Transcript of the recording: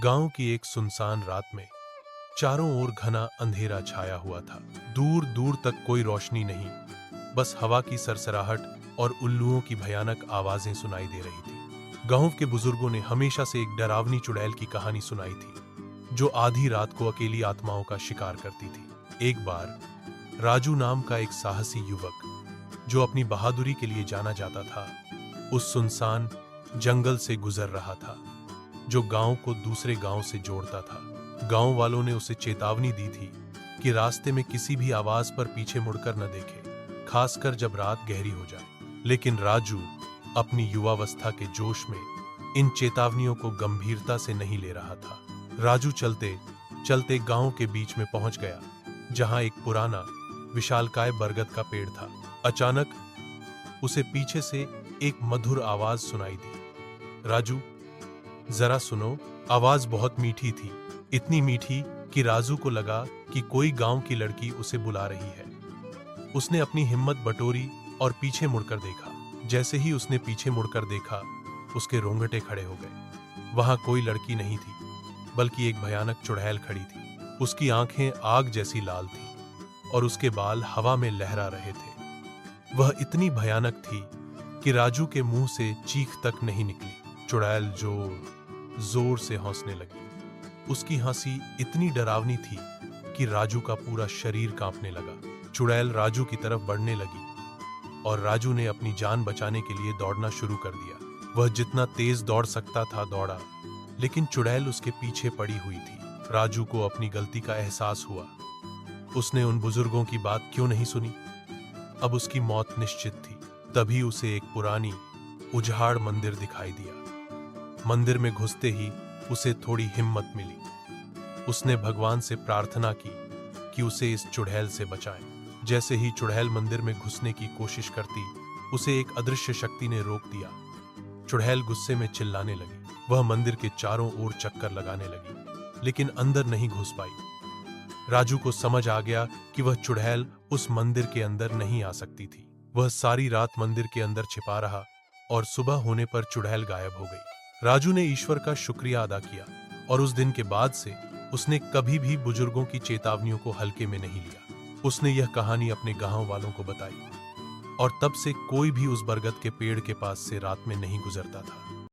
गांव की एक सुनसान रात में चारों ओर घना अंधेरा छाया हुआ था। दूर दूर तक कोई रोशनी नहीं, बस हवा की सरसराहट और उल्लुओं की भयानक आवाजें सुनाई दे रही थी। गांव के बुजुर्गों ने हमेशा से एक डरावनी चुड़ैल की कहानी सुनाई थी, जो आधी रात को अकेली आत्माओं का शिकार करती थी। एक बार राजू नाम का एक साहसी युवक, जो अपनी बहादुरी के लिए जाना जाता था, उस सुनसान जंगल से गुजर रहा था, जो गांव को दूसरे गांव से जोड़ता था। गांव वालों ने उसे चेतावनी दी थी कि रास्ते में किसी भी आवाज पर पीछे मुड़कर न देखे, खासकर जब रात गहरी हो जाए। लेकिन राजू अपनी युवावस्था के जोश में इन चेतावनियों को गंभीरता से नहीं ले रहा था। राजू चलते चलते गांव के बीच में पहुंच गया, जहां एक पुराना विशालकाय बरगद का पेड़ था। अचानक उसे पीछे से एक मधुर आवाज सुनाई दी। राजू, जरा सुनो। आवाज बहुत मीठी थी, इतनी मीठी कि राजू को लगा कि कोई गांव की लड़की उसे बुला रही है। उसने अपनी हिम्मत बटोरी और पीछे मुड़कर देखा। जैसे ही उसने पीछे मुड़कर देखा, उसके रोंगटे खड़े हो गए। वहां कोई लड़की नहीं थी, बल्कि एक भयानक चुड़ैल खड़ी थी। उसकी आंखें आग जैसी लाल थीं और उसके बाल हवा में लहरा रहे थे। वह इतनी भयानक थी कि राजू के मुंह से चीख तक नहीं निकली। चुड़ैल जोर से हंसने लगी। उसकी हंसी इतनी डरावनी थी कि राजू का पूरा शरीर कांपने लगा। चुड़ैल राजू की तरफ बढ़ने लगी और राजू ने अपनी जान बचाने के लिए दौड़ना शुरू कर दिया। वह जितना तेज दौड़ सकता था दौड़ा, लेकिन चुड़ैल उसके पीछे पड़ी हुई थी। राजू को अपनी गलती का एहसास हुआ। उसने उन बुजुर्गों की बात क्यों नहीं सुनी? अब उसकी मौत निश्चित थी। तभी उसे एक पुरानी उजाड़ मंदिर दिखाई दिया। मंदिर में घुसते ही उसे थोड़ी हिम्मत मिली। उसने भगवान से प्रार्थना की कि उसे इस चुड़ैल से बचाएं। जैसे ही चुड़ैल मंदिर में घुसने की कोशिश करती, उसे एक अदृश्य शक्ति ने रोक दिया। चुड़ैल गुस्से में चिल्लाने लगी। वह मंदिर के चारों ओर चक्कर लगाने लगी, लेकिन अंदर नहीं घुस पाई। राजू को समझ आ गया कि वह चुड़ैल उस मंदिर के अंदर नहीं आ सकती थी। वह सारी रात मंदिर के अंदर छिपा रहा और सुबह होने पर चुड़ैल गायब हो गई। राजू ने ईश्वर का शुक्रिया अदा किया और उस दिन के बाद से उसने कभी भी बुजुर्गों की चेतावनियों को हल्के में नहीं लिया। उसने यह कहानी अपने गांव वालों को बताई और तब से कोई भी उस बरगद के पेड़ के पास से रात में नहीं गुजरता था।